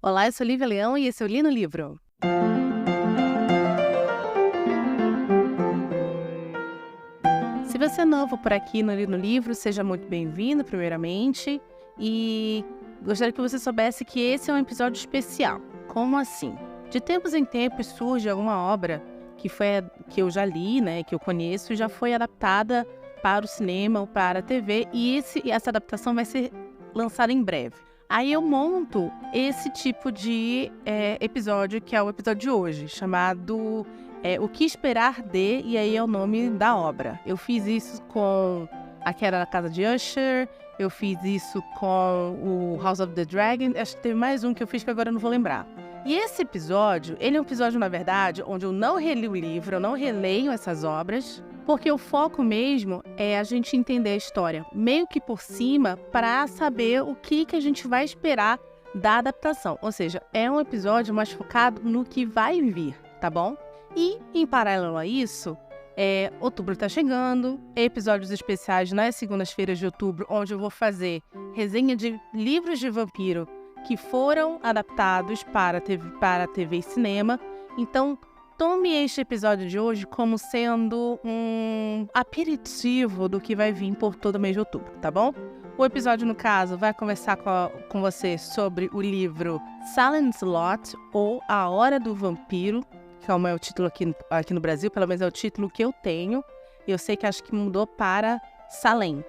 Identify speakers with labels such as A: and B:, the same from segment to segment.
A: Olá, eu sou Lívia Leão e esse é o Li no Livro. Se você é novo por aqui no Li no Livro, seja muito bem-vindo, primeiramente. E gostaria que você soubesse que esse é um episódio especial. Como assim? De tempos em tempos surge alguma obra que eu já li, que eu conheço, e já foi adaptada para o cinema ou para a TV, e essa adaptação vai ser lançada em breve. Aí eu monto esse tipo de episódio, que é o episódio de hoje, chamado O que Esperar de, e aí é o nome da obra. Eu fiz isso com A Queda da Casa de Usher, eu fiz isso com o House of the Dragon, acho que teve mais um que eu fiz que agora eu não vou lembrar. E esse episódio, ele é um episódio, na verdade, onde eu não reli o livro, eu não releio essas obras, porque o foco mesmo é a gente entender a história, meio que por cima, para saber o que a gente vai esperar da adaptação. Ou seja, é um episódio mais focado no que vai vir, tá bom? E, em paralelo a isso, outubro tá chegando, episódios especiais nas segundas-feiras de outubro, onde eu vou fazer resenha de livros de vampiro que foram adaptados para TV e cinema. Então, tome este episódio de hoje como sendo um aperitivo do que vai vir por todo o mês de outubro, tá bom? O episódio, no caso, vai conversar com você sobre o livro Silent Slot, ou A Hora do Vampiro, que é o título aqui no Brasil, pelo menos é o título que eu tenho. Eu sei que acho que mudou para Salem,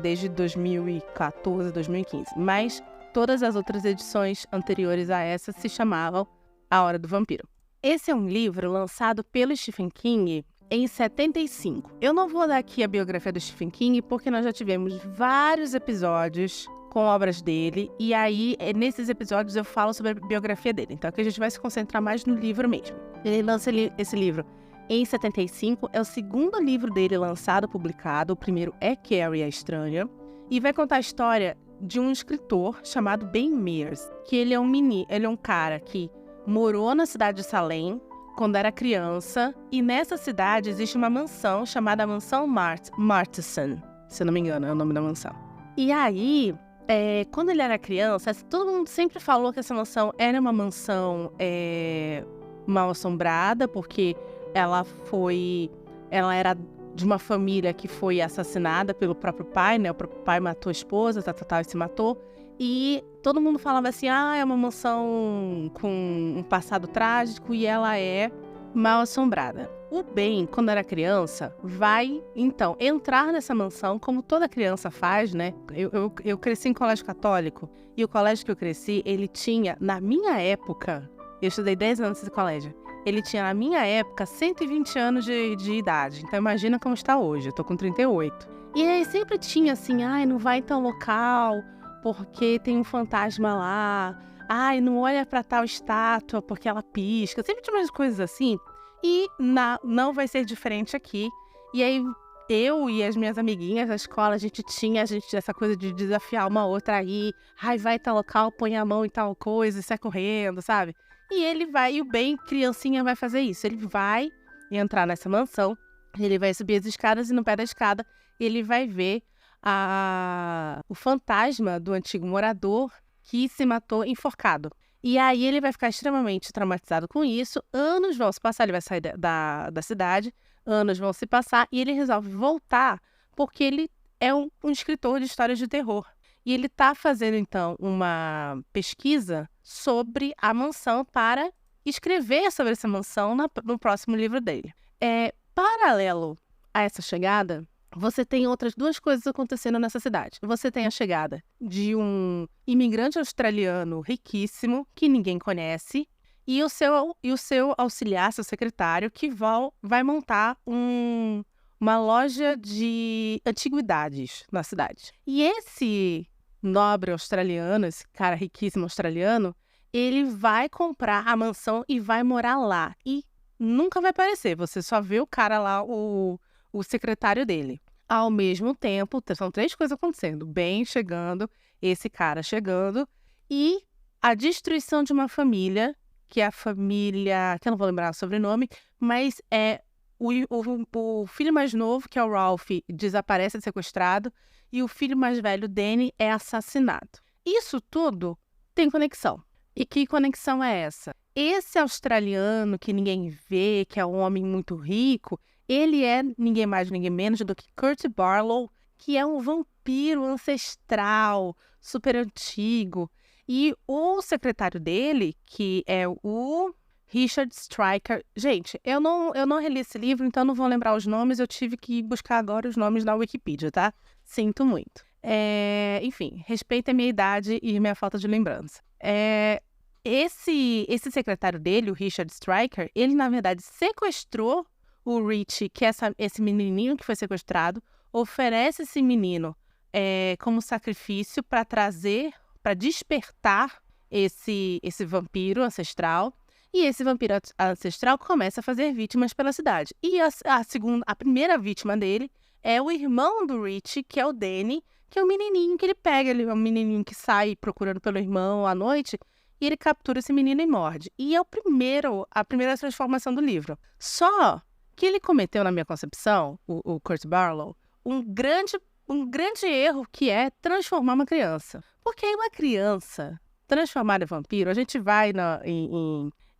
A: desde 2014, 2015, mas todas as outras edições anteriores a essa se chamavam A Hora do Vampiro. Esse é um livro lançado pelo Stephen King em 75. Eu não vou dar aqui a biografia do Stephen King, porque nós já tivemos vários episódios com obras dele, e aí, nesses episódios, eu falo sobre a biografia dele. Então, aqui a gente vai se concentrar mais no livro mesmo. Ele lança esse livro em 75, é o segundo livro dele lançado, publicado. O primeiro é Carrie a Estranha, e vai contar a história de um escritor chamado Ben Mears, que ele é um cara que morou na cidade de Salem quando era criança, e nessa cidade existe uma mansão chamada Mansão Martesson, se eu não me engano, é o nome da mansão. E aí, quando ele era criança, todo mundo sempre falou que essa mansão era uma mansão mal assombrada, porque ela era de uma família que foi assassinada pelo próprio pai, né? O próprio pai matou a esposa, e se matou. E todo mundo falava assim, é uma mansão com um passado trágico e ela é mal assombrada. O Ben, quando era criança, vai, então, entrar nessa mansão, como toda criança faz, né? Eu cresci em colégio católico, e o colégio que eu cresci, ele tinha, na minha época, eu estudei 10 anos nesse colégio, ele tinha, na minha época, 120 anos de idade. Então, imagina como está hoje, eu tô com 38. E aí sempre tinha assim, não vai em tal local, porque tem um fantasma lá. Não olha pra tal estátua, porque ela pisca. Sempre tinha umas coisas assim. E não vai ser diferente aqui. E aí, eu e as minhas amiguinhas da escola, a gente tinha essa coisa de desafiar uma outra aí. Vai em tal local, põe a mão em tal coisa e sai correndo, sabe? E o Ben, criancinha, vai fazer isso. Ele vai entrar nessa mansão, ele vai subir as escadas, e no pé da escada ele vai ver o fantasma do antigo morador que se matou enforcado. E aí ele vai ficar extremamente traumatizado com isso. Anos vão se passar, ele vai sair da cidade, anos vão se passar, e ele resolve voltar porque ele é um escritor de histórias de terror. E ele está fazendo, então, uma pesquisa sobre a mansão para escrever sobre essa mansão no próximo livro dele. Paralelo a essa chegada, você tem outras duas coisas acontecendo nessa cidade. Você tem a chegada de um imigrante australiano riquíssimo, que ninguém conhece, e o seu auxiliar, seu secretário, que vai montar uma loja de antiguidades na cidade. E esse nobre australiano, esse cara riquíssimo australiano, ele vai comprar a mansão e vai morar lá. E nunca vai aparecer, você só vê o cara lá, o secretário dele. Ao mesmo tempo, são três coisas acontecendo. Ben chegando, esse cara chegando, e a destruição de uma família, que é a família, que eu não vou lembrar o sobrenome, mas é o filho mais novo, que é o Ralph, desaparece, é sequestrado, e o filho mais velho, Danny, é assassinado. Isso tudo tem conexão. E que conexão é essa? Esse australiano que ninguém vê, que é um homem muito rico, ele é ninguém mais, ninguém menos do que Kurt Barlow, que é um vampiro ancestral, super antigo. E o secretário dele, que é o Richard Stryker... Gente, eu não reli esse livro, então não vou lembrar os nomes, eu tive que buscar agora os nomes na Wikipedia, tá? Sinto muito. Enfim, respeita a minha idade e minha falta de lembrança. Esse secretário dele, o Richard Stryker, ele, na verdade, sequestrou o Rich, que é esse menininho que foi sequestrado, oferece esse menino como sacrifício para despertar esse vampiro ancestral. E esse vampiro ancestral começa a fazer vítimas pela cidade. E a primeira vítima dele é o irmão do Rich, que é o Danny, que é o menininho que ele pega. Ele é um menininho que sai procurando pelo irmão à noite. E ele captura esse menino e morde. E é a primeira transformação do livro. Só que ele cometeu, na minha concepção, o Kurt Barlow, um grande erro, que é transformar uma criança. Porque aí uma criança transformada em vampiro, a gente vai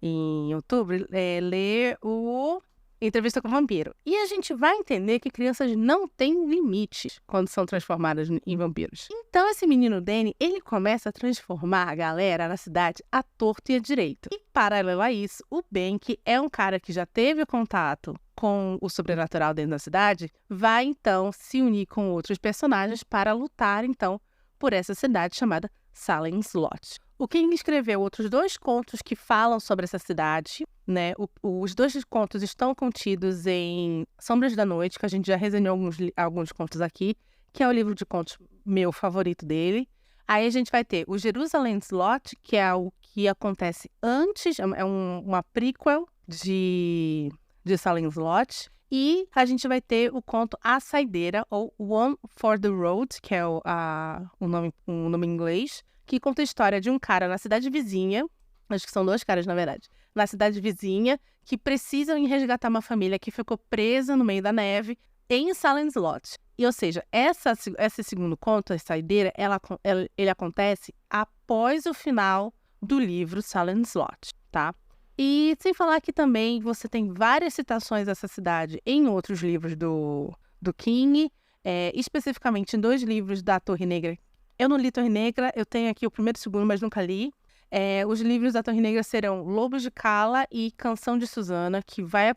A: em outubro ler o Entrevista com o Vampiro. E a gente vai entender que crianças não têm limites quando são transformadas em vampiros. Então esse menino Danny, ele começa a transformar a galera na cidade à torto e à direita. E paralelo a isso, o Ben, que é um cara que já teve contato com o sobrenatural dentro da cidade, vai então se unir com outros personagens para lutar então por essa cidade chamada Salem Slot. O King escreveu outros 2 contos que falam sobre essa cidade, né? Os 2 contos estão contidos em Sombras da Noite, que a gente já resenhou alguns contos aqui, que é o livro de contos meu favorito dele. Aí a gente vai ter o Jerusalem Slot, que é o que acontece antes, é uma prequel de Salem Slot. E a gente vai ter o conto A Saideira, ou One for the Road, que é o nome em inglês, que conta a história de um cara na cidade vizinha, acho que são 2 caras, na verdade, na cidade vizinha, que precisam ir resgatar uma família que ficou presa no meio da neve em Salem Slot. E, ou seja, esse segundo conto, A Saideira, ele acontece após o final do livro Salem Slot, tá? E sem falar que também você tem várias citações dessa cidade em outros livros do King, especificamente em 2 livros da Torre Negra. Eu não li Torre Negra, eu tenho aqui o primeiro e o segundo, mas nunca li. Os livros da Torre Negra serão Lobos de Cala e Canção de Susana, que vai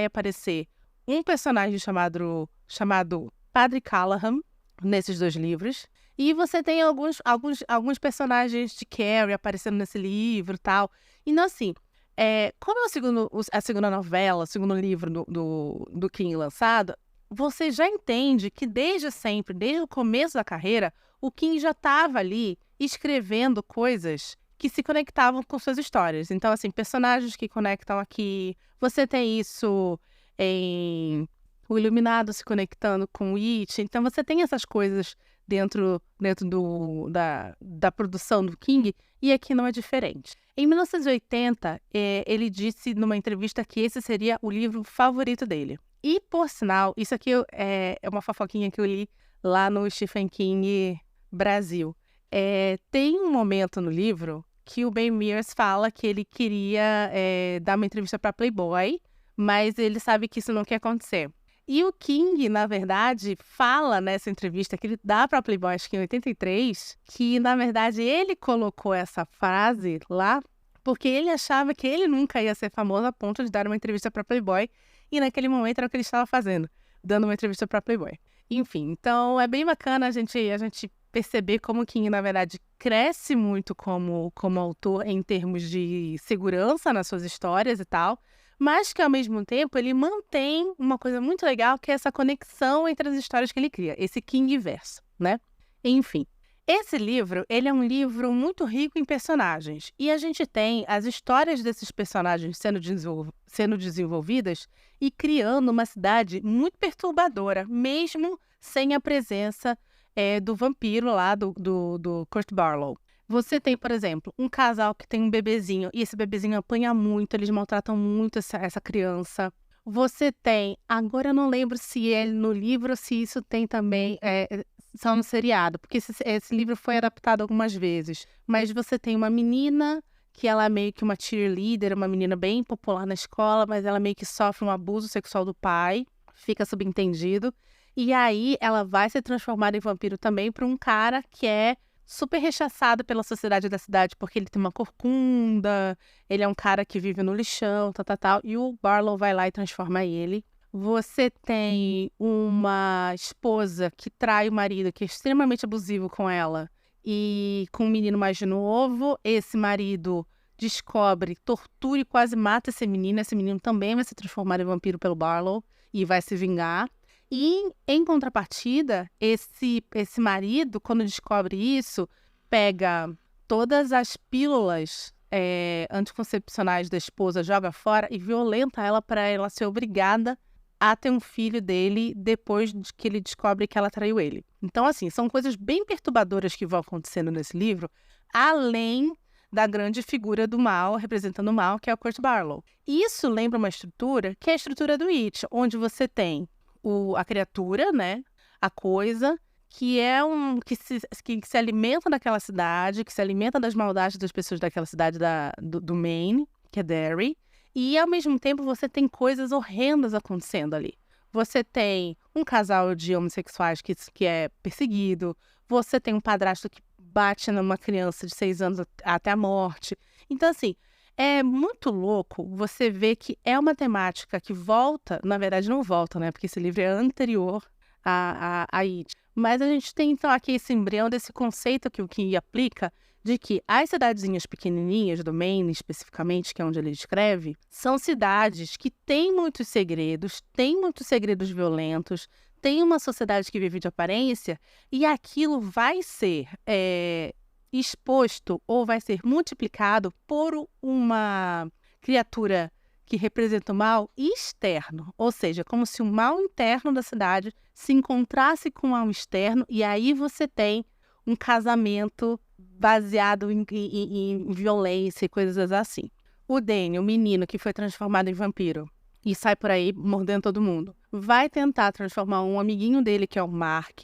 A: aparecer um personagem chamado Padre Callahan nesses 2 livros. E você tem alguns personagens de Carrie aparecendo nesse livro e tal. Então, assim, como é a segunda novela, o segundo livro do King lançado, você já entende que desde sempre, desde o começo da carreira, o King já estava ali escrevendo coisas que se conectavam com suas histórias. Então, assim, personagens que conectam aqui. Você tem isso em O Iluminado se conectando com o It. Então, você tem essas coisas dentro da produção do King, e aqui não é diferente. Em 1980, ele disse numa entrevista que esse seria o livro favorito dele. E, por sinal, isso aqui é uma fofoquinha que eu li lá no Stephen King Brasil. Tem um momento no livro que o Ben Mears fala que ele queria dar uma entrevista para Playboy, mas ele sabe que isso não quer acontecer. E o King, na verdade, fala nessa entrevista que ele dá para Playboy, acho que em 83, que, na verdade, ele colocou essa frase lá porque ele achava que ele nunca ia ser famoso a ponto de dar uma entrevista para Playboy, e naquele momento era o que ele estava fazendo, dando uma entrevista para Playboy. Enfim, então é bem bacana a gente perceber como o King, na verdade, cresce muito como autor em termos de segurança nas suas histórias e tal, mas que, ao mesmo tempo, ele mantém uma coisa muito legal, que é essa conexão entre as histórias que ele cria, esse King-verso, né? Enfim, esse livro, ele é um livro muito rico em personagens, e a gente tem as histórias desses personagens sendo desenvolvidas e criando uma cidade muito perturbadora, mesmo sem a presença do vampiro lá, do Kurt Barlow. Você tem, por exemplo, um casal que tem um bebezinho, e esse bebezinho apanha muito, eles maltratam muito essa criança. Você tem, agora eu não lembro se é no livro ou se isso tem também, só no seriado, porque esse livro foi adaptado algumas vezes. Mas você tem uma menina que ela é meio que uma cheerleader, uma menina bem popular na escola, mas ela meio que sofre um abuso sexual do pai, fica subentendido. E aí ela vai ser transformada em vampiro também por um cara que é super rechaçado pela sociedade da cidade, porque ele tem uma corcunda, ele é um cara que vive no lixão, tal, e o Barlow vai lá e transforma ele. Você tem uma esposa que trai o marido, que é extremamente abusivo com ela, e com um menino mais novo, esse marido descobre, tortura e quase mata esse menino também vai ser transformado em vampiro pelo Barlow e vai se vingar. E, em contrapartida, esse marido, quando descobre isso, pega todas as pílulas anticoncepcionais da esposa, joga fora e violenta ela para ela ser obrigada a ter um filho dele depois de que ele descobre que ela traiu ele. Então, assim, são coisas bem perturbadoras que vão acontecendo nesse livro, além da grande figura do mal, representando o mal, que é o Kurt Barlow. Isso lembra uma estrutura que é a estrutura do It, onde você tem a criatura, né? A coisa, que é que se alimenta daquela cidade, que se alimenta das maldades das pessoas daquela cidade do Maine, que é Derry, e ao mesmo tempo você tem coisas horrendas acontecendo ali. Você tem um casal de homossexuais que é perseguido, você tem um padrasto que bate numa criança de 6 anos até a morte. Então, assim, é muito louco você ver que é uma temática que volta, na verdade não volta, né? Porque esse livro é anterior a It. Mas a gente tem, então, aqui esse embrião desse conceito que o King aplica de que as cidadezinhas pequenininhas do Maine, especificamente, que é onde ele escreve, são cidades que têm muitos segredos violentos, tem uma sociedade que vive de aparência e aquilo vai ser exposto ou vai ser multiplicado por uma criatura que representa o mal externo, ou seja, como se o mal interno da cidade se encontrasse com o mal externo e aí você tem um casamento baseado em violência e coisas assim. O Danny, o menino que foi transformado em vampiro e sai por aí mordendo todo mundo, vai tentar transformar um amiguinho dele, que é o Mark.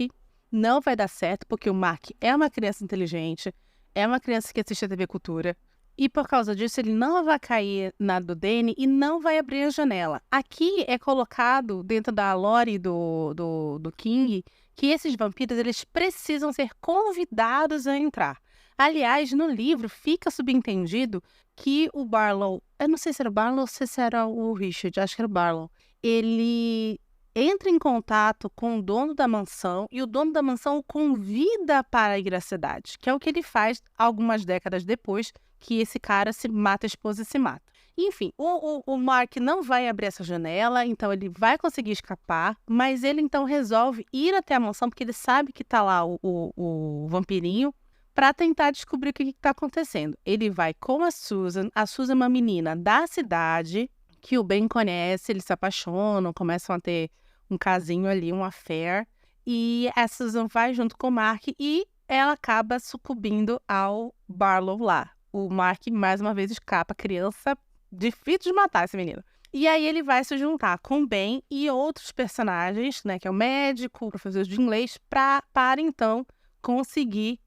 A: Não vai dar certo, porque o Mark é uma criança inteligente, é uma criança que assiste a TV Cultura, e por causa disso ele não vai cair na do Danny e não vai abrir a janela. Aqui é colocado, dentro da lore do King, que esses vampiros eles precisam ser convidados a entrar. Aliás, no livro fica subentendido que o Barlow, eu não sei se era o Barlow ou se era o Richard, acho que era o Barlow, ele entra em contato com o dono da mansão e o dono da mansão o convida para ir à cidade, que é o que ele faz algumas décadas depois que esse cara se mata, a esposa e se mata. Enfim, o Mark não vai abrir essa janela, então ele vai conseguir escapar, mas ele então resolve ir até a mansão porque ele sabe que está lá o vampirinho para tentar descobrir o que está acontecendo. Ele vai com a Susan é uma menina da cidade que o Ben conhece, eles se apaixonam, começam a ter um casinho ali, um affair, e a Susan vai junto com o Mark e ela acaba sucumbindo ao Barlow lá. O Mark, mais uma vez, escapa, criança, difícil de matar esse menino. E aí ele vai se juntar com o Ben e outros personagens, né, que é o médico, o professor de inglês, para então conseguir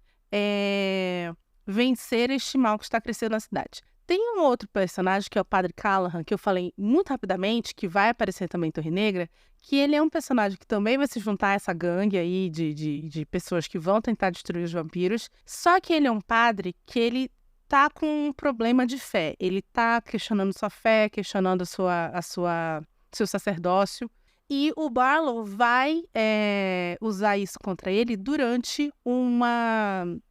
A: vencer este mal que está crescendo na cidade. Tem um outro personagem, que é o Padre Callahan, que eu falei muito rapidamente, que vai aparecer também em Torre Negra, que ele é um personagem que também vai se juntar a essa gangue aí de pessoas que vão tentar destruir os vampiros, só que ele é um padre que ele tá com um problema de fé. Ele tá questionando sua fé, questionando seu sacerdócio, e o Barlow vai usar isso contra ele durante um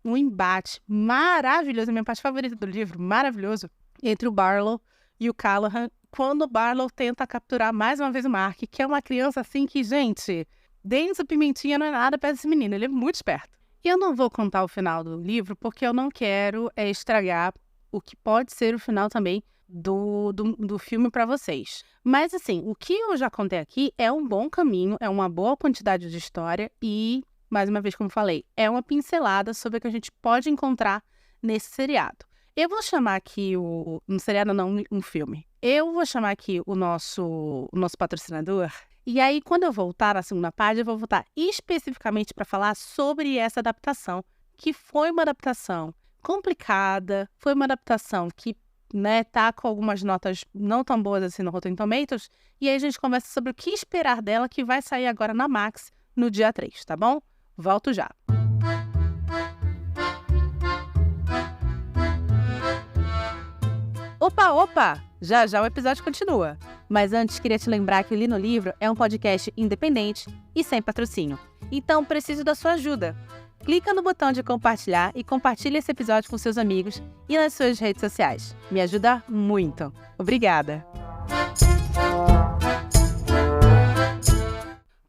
A: embate maravilhoso, a minha parte favorita do livro, maravilhoso, entre o Barlow e o Callahan, quando o Barlow tenta capturar mais uma vez o Mark, que é uma criança assim que, gente, Denso Pimentinha não é nada perto desse menino, ele é muito esperto. E eu não vou contar o final do livro, porque eu não quero estragar o que pode ser o final também do filme para vocês. Mas, assim, o que eu já contei aqui é um bom caminho, é uma boa quantidade de história e, mais uma vez, como falei, é uma pincelada sobre o que a gente pode encontrar nesse seriado. Eu vou chamar aqui um seriado, não, um filme. Eu vou chamar aqui o nosso patrocinador. E aí, quando eu voltar na segunda página, eu vou voltar especificamente para falar sobre essa adaptação, que foi uma adaptação complicada, foi uma adaptação que, né, tá com algumas notas não tão boas assim no Rotten Tomatoes. E aí a gente conversa sobre o que esperar dela, que vai sair agora na Max no dia 3, tá bom? Volto já. Opa! Já já o episódio continua. Mas antes, queria te lembrar que o Li no Livro é um podcast independente e sem patrocínio. Então, preciso da sua ajuda. Clica no botão de compartilhar e compartilhe esse episódio com seus amigos e nas suas redes sociais. Me ajuda muito. Obrigada!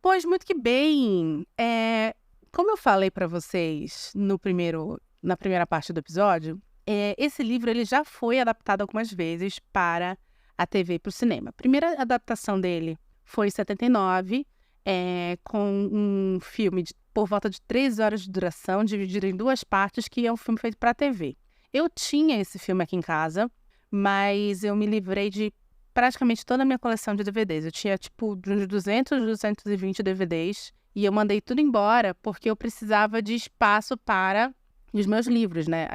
A: Pois muito que bem! Como eu falei para vocês na primeira parte do episódio, esse livro ele já foi adaptado algumas vezes para a TV e para o cinema. A primeira adaptação dele foi em 79, com um filme por volta de 3 horas de duração, dividido em 2 partes, que é um filme feito para a TV. Eu tinha esse filme aqui em casa, mas eu me livrei de praticamente toda a minha coleção de DVDs. Eu tinha, uns 200, 220 DVDs, e eu mandei tudo embora porque eu precisava de espaço para os meus livros, né?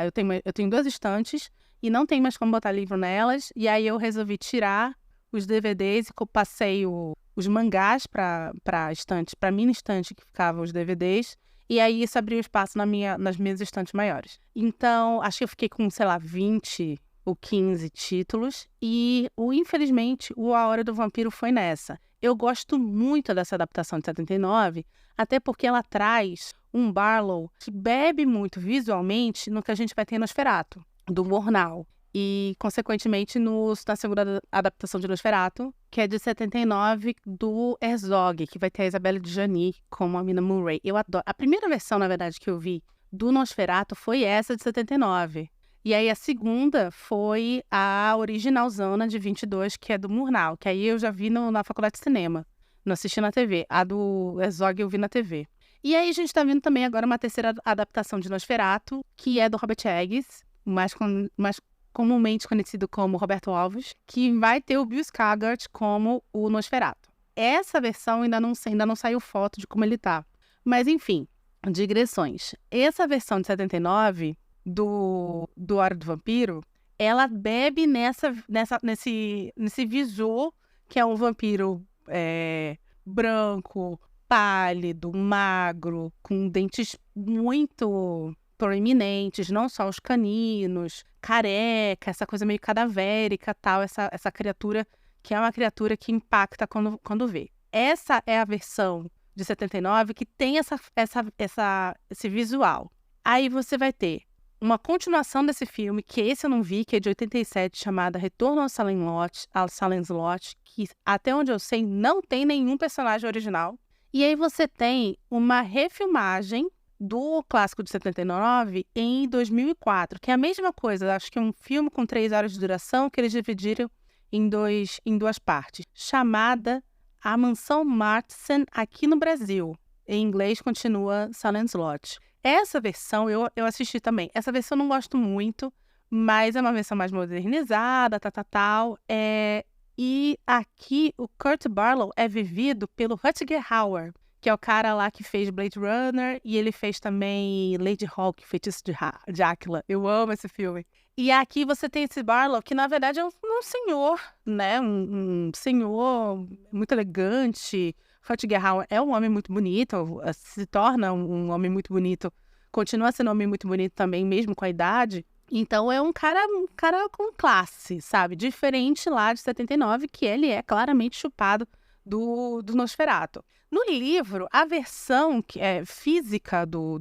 A: Eu tenho 2 estantes e não tem mais como botar livro nelas, e aí eu resolvi tirar os DVDs e passei os mangás para a mini estante que ficavam os DVDs, e aí isso abriu espaço nas minhas estantes maiores. Então, acho que eu fiquei com, 20 ou 15 títulos, e infelizmente o A Hora do Vampiro foi nessa. Eu gosto muito dessa adaptação de 79, até porque ela traz um Barlow que bebe muito visualmente no que a gente vai ter em Nosferatu, do Murnau. E, consequentemente, na segunda adaptação de Nosferatu, que é de 79, do Herzog, que vai ter a Isabelle Adjani como a Mina Murray. Eu adoro. A primeira versão, na verdade, que eu vi do Nosferatu foi essa de 79. E aí a segunda foi a originalzona de 22, que é do Murnau, que aí eu já vi na faculdade de cinema, não assisti na TV. A do Herzog eu vi na TV. E aí a gente tá vendo também agora uma terceira adaptação de Nosferatu, que é do Robert Eggers, mais comumente conhecido como Roberto Alves, que vai ter o Bill Skarsgård como o Nosferatu. Essa versão ainda não saiu foto de como ele tá. Mas enfim, digressões. Essa versão de 79 do Hora do Vampiro, ela bebe nesse visor que é um vampiro branco, pálido, magro, com dentes muito proeminentes, não só os caninos, careca, essa coisa meio cadavérica, tal, essa criatura que é uma criatura que impacta quando vê. Essa é a versão de 79 que tem esse visual. Aí você vai ter uma continuação desse filme, que esse eu não vi, que é de 87, chamada Retorno ao Salem Slot, que até onde eu sei não tem nenhum personagem original. E aí você tem uma refilmagem do clássico de 79 em 2004, que é a mesma coisa, acho que é um filme com 3 horas de duração que eles dividiram em 2 partes, chamada A Mansão Martsen aqui no Brasil. Em inglês continua Salem Slot. Essa versão eu assisti também. Essa versão eu não gosto muito, mas é uma versão mais modernizada, tal. E aqui o Kurt Barlow é vivido pelo Rutger Hauer, que é o cara lá que fez Blade Runner, e ele fez também Lady Hawk, Feitiço de Áquila. Eu amo esse filme. E aqui você tem esse Barlow, que na verdade é um senhor, né? Um senhor muito elegante. Rutger Hauer é um homem muito bonito, se torna um homem muito bonito, continua sendo um homem muito bonito também, mesmo com a idade. Então é um cara com classe, sabe? Diferente lá de 79, que ele é claramente chupado do Nosferatu. No livro, a versão física do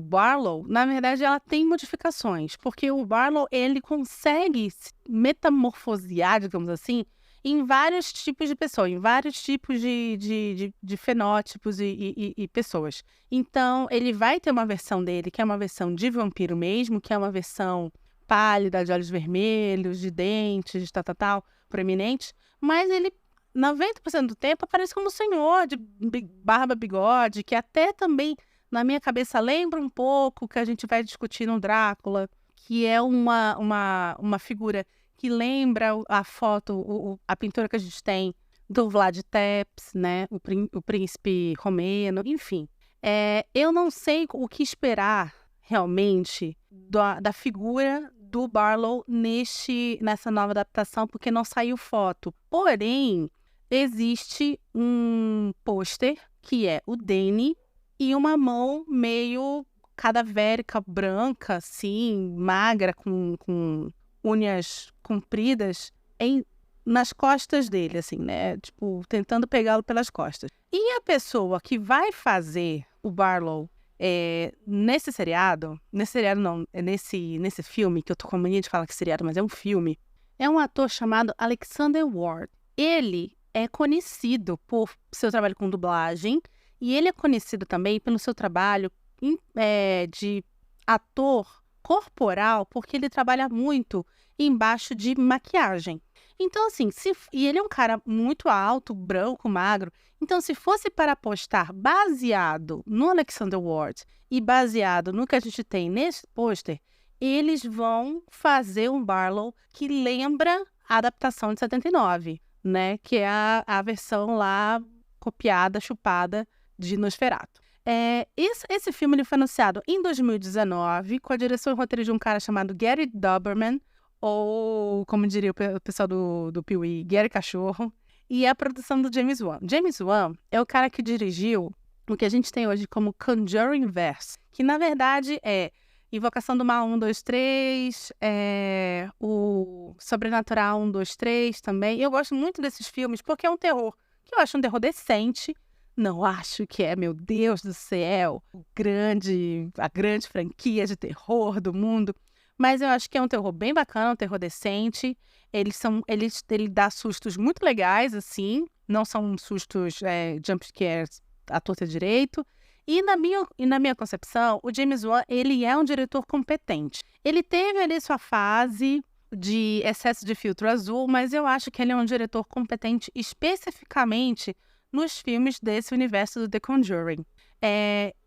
A: Barlow, na verdade, ela tem modificações, porque o Barlow, ele consegue se metamorfosear, digamos assim, em vários tipos de pessoas, em vários tipos de fenótipos e pessoas. Então, ele vai ter uma versão dele, que é uma versão de vampiro mesmo, que é uma versão pálida, de olhos vermelhos, de dentes, tal, proeminente, mas ele, 90% do tempo, aparece como um senhor de barba, bigode, que até também na minha cabeça lembra um pouco que a gente vai discutir no Drácula, que é uma figura que lembra a foto, a pintura que a gente tem do Vlad Tepes, né? O príncipe romeno, enfim. Eu não sei o que esperar realmente da figura do Barlow nessa nova adaptação, porque não saiu foto. Porém, existe um pôster que é o Danny e uma mão meio cadavérica, branca, assim, magra, com unhas compridas nas costas dele, assim, né? Tipo, tentando pegá-lo pelas costas. E a pessoa que vai fazer o Barlow nesse seriado não, nesse filme, que eu tô com a mania de falar que é seriado, mas é um filme, é um ator chamado Alexander Ward. Ele é conhecido por seu trabalho com dublagem e ele é conhecido também pelo seu trabalho de ator corporal, porque ele trabalha muito embaixo de maquiagem. Então, assim, e ele é um cara muito alto, branco, magro. Então, se fosse para apostar baseado no Alexander Ward e baseado no que a gente tem nesse pôster, eles vão fazer um Barlow que lembra a adaptação de 79, né? Que é a versão lá copiada, chupada de Nosferatu. Esse filme ele foi anunciado em 2019 com a direção e roteiro de um cara chamado Gary Doberman, ou, como diria o pessoal do Pee-wee, Gary Cachorro, e a produção do James Wan. James Wan é o cara que dirigiu o que a gente tem hoje como Conjuring Verse, que na verdade é Invocação do Mal 1, 2, 3, o Sobrenatural 1, 2, 3 também. Eu gosto muito desses filmes porque é um terror, que eu acho um terror decente. Não acho que é, meu Deus do céu, a grande franquia de terror do mundo. Mas eu acho que é um terror bem bacana, um terror decente. Ele dá sustos muito legais, assim. Não são sustos jump scares à torta direito. E na minha concepção, o James Wan, ele é um diretor competente. Ele teve ali sua fase de excesso de filtro azul, mas eu acho que ele é um diretor competente especificamente nos filmes desse universo do The Conjuring.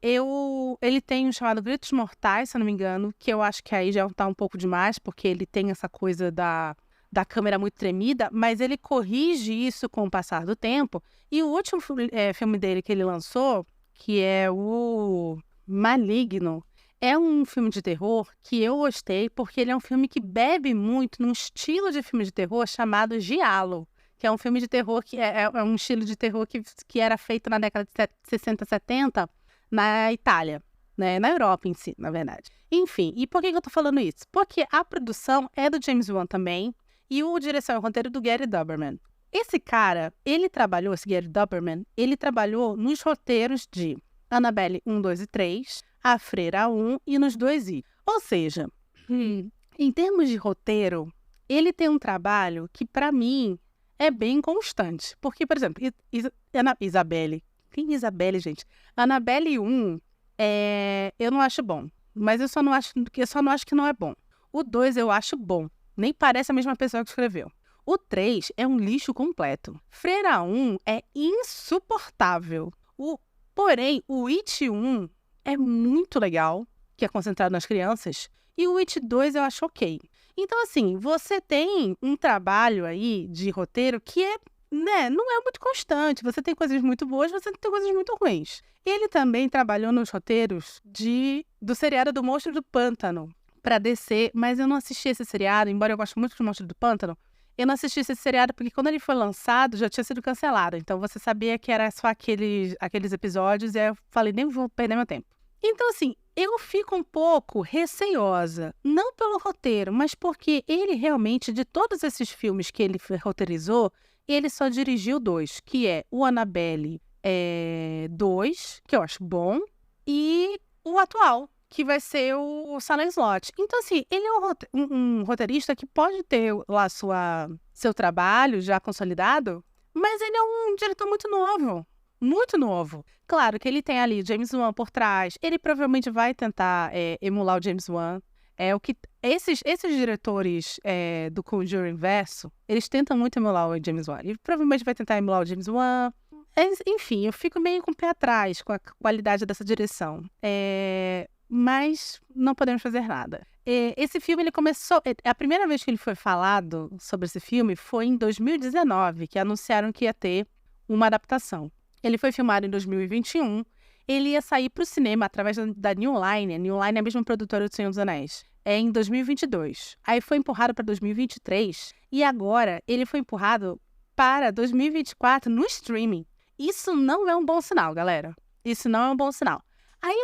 A: Ele tem um chamado Gritos Mortais, se eu não me engano, que eu acho que aí já tá um pouco demais, porque ele tem essa coisa da câmera muito tremida, mas ele corrige isso com o passar do tempo. E o último filme dele que ele lançou, que é o Maligno, é um filme de terror que eu gostei, porque ele é um filme que bebe muito num estilo de filme de terror chamado giallo, que é um filme de terror que é um estilo de terror que era feito na década de 60, 70 na Itália, né? Na Europa em si, na verdade. Enfim, e por que eu tô falando isso? Porque a produção é do James Wan também e o direção e o roteiro do Gary Doberman. Esse cara, esse Gary Doberman, ele trabalhou nos roteiros de Annabelle 1, 2 e 3, A Freira 1 e nos 2i. Ou seja, em termos de roteiro, ele tem um trabalho que, para mim, é bem constante. Porque, por exemplo, Isabelle. Quem é Isabelle, gente? Annabelle 1, eu não acho bom. Mas eu só não acho que não é bom. O 2 eu acho bom. Nem parece a mesma pessoa que escreveu. O 3 é um lixo completo. Freira 1 é insuportável. Porém, o It 1 é muito legal, que é concentrado nas crianças. E o It 2 eu acho ok. Então, assim, você tem um trabalho aí de roteiro que não é muito constante. Você tem coisas muito boas, você tem coisas muito ruins. Ele também trabalhou nos roteiros do seriado do Monstro do Pântano para DC, mas eu não assisti esse seriado, embora eu goste muito do Monstro do Pântano. Eu não assisti esse seriado porque quando ele foi lançado já tinha sido cancelado. Então você sabia que era só aqueles episódios e aí eu falei, nem vou perder meu tempo. Então, assim, eu fico um pouco receosa, não pelo roteiro, mas porque ele realmente, de todos esses filmes que ele roteirizou, ele só dirigiu 2, que é o Annabelle 2, que eu acho bom, e o atual, que vai ser o Silent Slot. Então, assim, ele é um roteirista que pode ter lá seu trabalho já consolidado, mas ele é um diretor muito novo. Muito novo. Claro que ele tem ali James Wan por trás. Ele provavelmente vai tentar emular o James Wan. Esses diretores do Conjuring Verso, eles tentam muito emular o James Wan. Ele provavelmente vai tentar emular o James Wan. Enfim, eu fico meio com o pé atrás com a qualidade dessa direção. Mas não podemos fazer nada. Esse filme, ele começou... A primeira vez que ele foi falado sobre esse filme foi em 2019, que anunciaram que ia ter uma adaptação. Ele foi filmado em 2021. Ele ia sair para o cinema através da New Line. A New Line é a mesma produtora do Senhor dos Anéis. Em 2022. Aí foi empurrado para 2023. E agora ele foi empurrado para 2024 no streaming. Isso não é um bom sinal, galera. Isso não é um bom sinal. Aí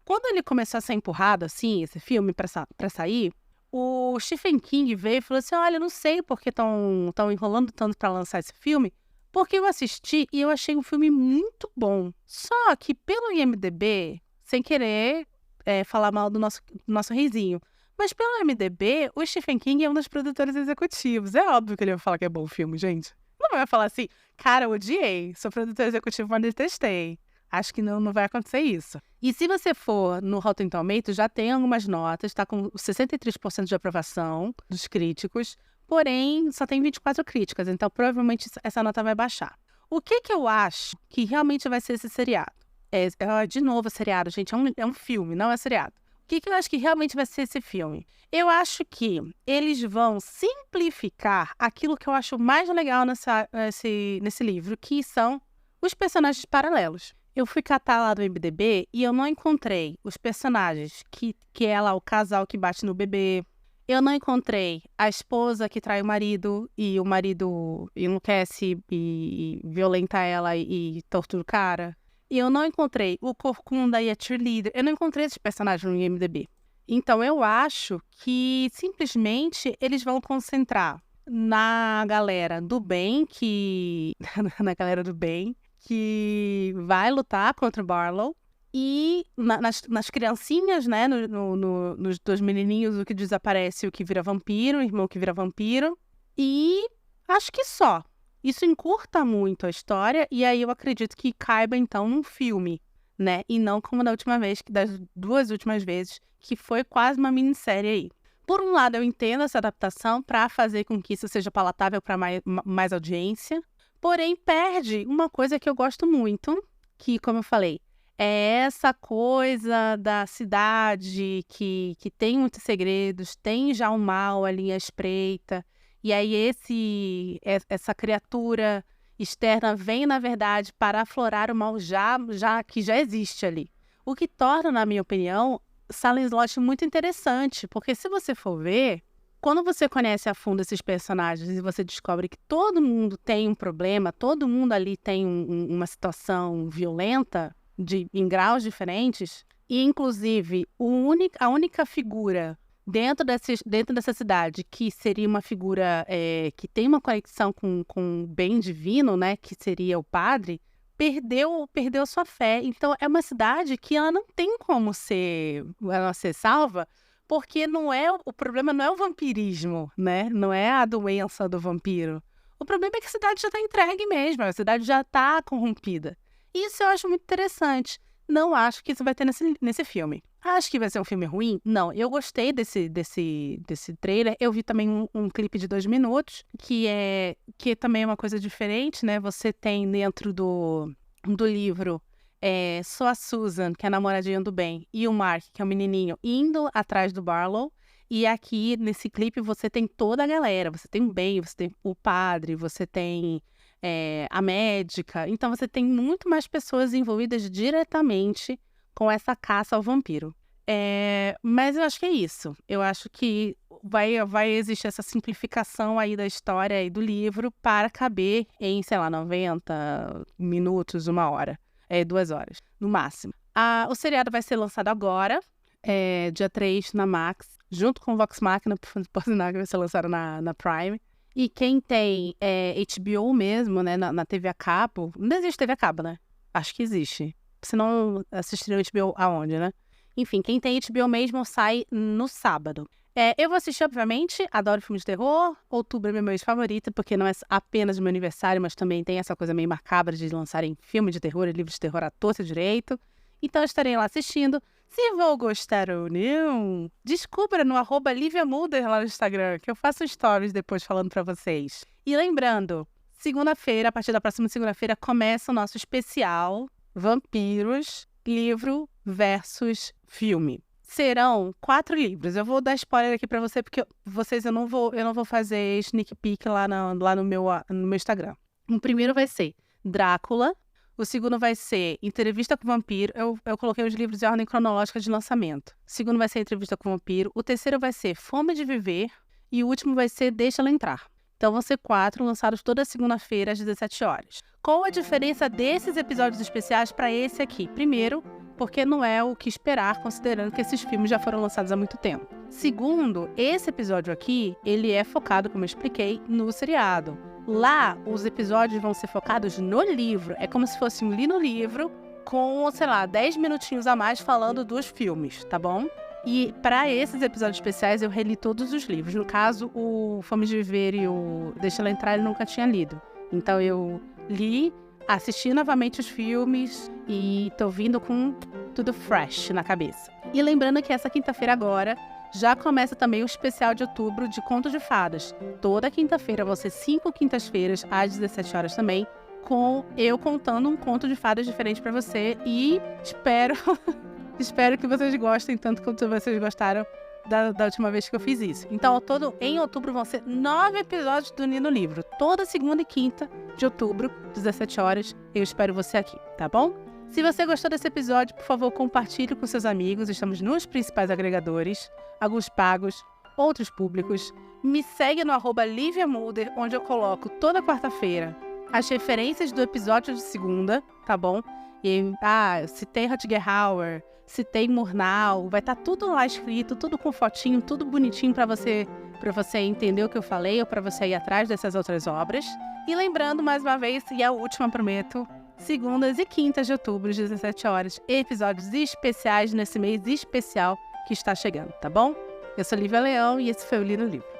A: quando ele começou a ser empurrado, assim, esse filme para sair, o Stephen King veio e falou assim, olha, eu não sei por que estão enrolando tanto para lançar esse filme, porque eu assisti e eu achei um filme muito bom. Só que pelo IMDb, sem querer falar mal do nosso reizinho, mas pelo IMDb, o Stephen King é um dos produtores executivos. É óbvio que ele vai falar que é bom o filme, gente. Não vai falar assim, cara, eu odiei, sou produtor executivo, mas detestei. Acho que não vai acontecer isso. E se você for no Rotten Tomatoes, já tem algumas notas, tá com 63% de aprovação dos críticos, porém só tem 24 críticas, então provavelmente essa nota vai baixar. O que eu acho que realmente vai ser esse seriado? De novo, seriado, gente, é um filme, não é seriado. O que eu acho que realmente vai ser esse filme? Eu acho que eles vão simplificar aquilo que eu acho mais legal nesse livro, que são os personagens paralelos. Eu fui catar lá do IMDb e eu não encontrei os personagens que é lá o casal que bate no bebê. Eu não encontrei a esposa que trai o marido enlouquece e violenta ela e tortura o cara. E eu não encontrei o corcunda e a cheerleader. Eu não encontrei esses personagens no IMDb. Então, eu acho que simplesmente eles vão concentrar na galera do bem na galera do bem que vai lutar contra o Barlow e nas criancinhas, né? Nos dois menininhos, o que desaparece e o que vira vampiro, o irmão que vira vampiro. E acho que só. Isso encurta muito a história e aí eu acredito que caiba, então, num filme, né? E não como das 2 últimas vezes, que foi quase uma minissérie aí. Por um lado, eu entendo essa adaptação para fazer com que isso seja palatável para mais audiência, porém perde uma coisa que eu gosto muito, que, como eu falei, é essa coisa da cidade que tem muitos segredos, tem já um mal ali à espreita, e aí essa criatura externa vem, na verdade, para aflorar o mal que já existe ali. O que torna, na minha opinião, Salem Slot muito interessante, porque se você for ver, quando você conhece a fundo esses personagens e você descobre que todo mundo tem um problema, todo mundo ali tem uma situação violenta, em graus diferentes, e inclusive a única figura dentro dessa cidade que seria uma figura que tem uma conexão com o bem divino, né, que seria o padre, perdeu sua fé. Então, é uma cidade que ela não tem como ser salva, porque o problema não é o vampirismo, né? Não é a doença do vampiro. O problema é que a cidade já está entregue mesmo, a cidade já está corrompida. Isso eu acho muito interessante. Não acho que isso vai ter nesse filme. Acho que vai ser um filme ruim? Não, eu gostei desse trailer. Eu vi também um clipe de 2 minutos, que também é uma coisa diferente, né? Você tem dentro do livro só a Susan, que é a namoradinha do Ben, e o Mark, que é o menininho, indo atrás do Barlow. E aqui, nesse clipe, você tem toda a galera. Você tem o Ben, você tem o padre, você tem a médica. Então, você tem muito mais pessoas envolvidas diretamente com essa caça ao vampiro. Mas eu acho que é isso. Eu acho que vai existir essa simplificação aí da história e do livro para caber em, sei lá, 90 minutos, 1 hora. 2 horas, no máximo. O seriado vai ser lançado agora, dia 3, na Max, junto com o Vox Machina, por sinal que vai ser lançado na Prime. E quem tem HBO mesmo, né, na TV a cabo... Não existe TV a cabo, né? Acho que existe. Senão assistiria o HBO aonde, né? Enfim, quem tem HBO mesmo sai no sábado. Eu vou assistir, obviamente, adoro filmes de terror. Outubro é meu mês favorito, porque não é apenas o meu aniversário, mas também tem essa coisa meio macabra de lançarem filme de terror e livro de terror à torta direito. Então eu estarei lá assistindo. Se vou gostar ou não, descubra no @LiviaMulder lá no Instagram, que eu faço stories depois falando pra vocês. E lembrando, segunda-feira, a partir da próxima segunda-feira, começa o nosso especial Vampiros, livro versus filme. Serão 4 livros. Eu vou dar spoiler aqui pra você, porque eu não vou fazer sneak peek lá no meu Instagram. O primeiro vai ser Drácula. O segundo vai ser Entrevista com o Vampiro. Eu coloquei os livros em ordem cronológica de lançamento. O segundo vai ser Entrevista com o Vampiro. O terceiro vai ser Fome de Viver. E o último vai ser Deixa Ela Entrar. Então vão ser 4 lançados toda segunda-feira às 17 horas. Qual a diferença desses episódios especiais para esse aqui? Primeiro, porque não é o que esperar, considerando que esses filmes já foram lançados há muito tempo. Segundo, esse episódio aqui, ele é focado, como eu expliquei, no seriado. Lá, os episódios vão ser focados no livro. É como se fosse um no livro com, 10 minutinhos a mais falando dos filmes, tá bom? E para esses episódios especiais, eu reli todos os livros. No caso, o Fome de Viver e o Deixa Ela Entrar, ele nunca tinha lido. Então, eu li, assisti novamente os filmes e tô vindo com tudo fresh na cabeça. E lembrando que essa quinta-feira agora já começa também o especial de outubro de Conto de Fadas. Toda quinta-feira vão ser 5 quintas-feiras às 17 horas também, com eu contando um conto de fadas diferente para você. E espero que vocês gostem tanto quanto vocês gostaram da última vez que eu fiz isso. Então, em outubro vão ser 9 episódios do Nino Livro. Toda segunda e quinta de outubro, 17 horas, eu espero você aqui, tá bom? Se você gostou desse episódio, por favor, compartilhe com seus amigos. Estamos nos principais agregadores, alguns pagos, outros públicos. Me segue no @LiviaMulder, onde eu coloco toda quarta-feira as referências do episódio de segunda, tá bom? E, citei Rutger Hauer, citei Murnau, vai estar tudo lá escrito, tudo com fotinho, tudo bonitinho para você entender o que eu falei ou para você ir atrás dessas outras obras. E lembrando, mais uma vez, e a última, prometo, segundas e quintas de outubro, às 17 horas, episódios especiais nesse mês especial que está chegando, tá bom? Eu sou Lívia Leão e esse foi o Li no Livro.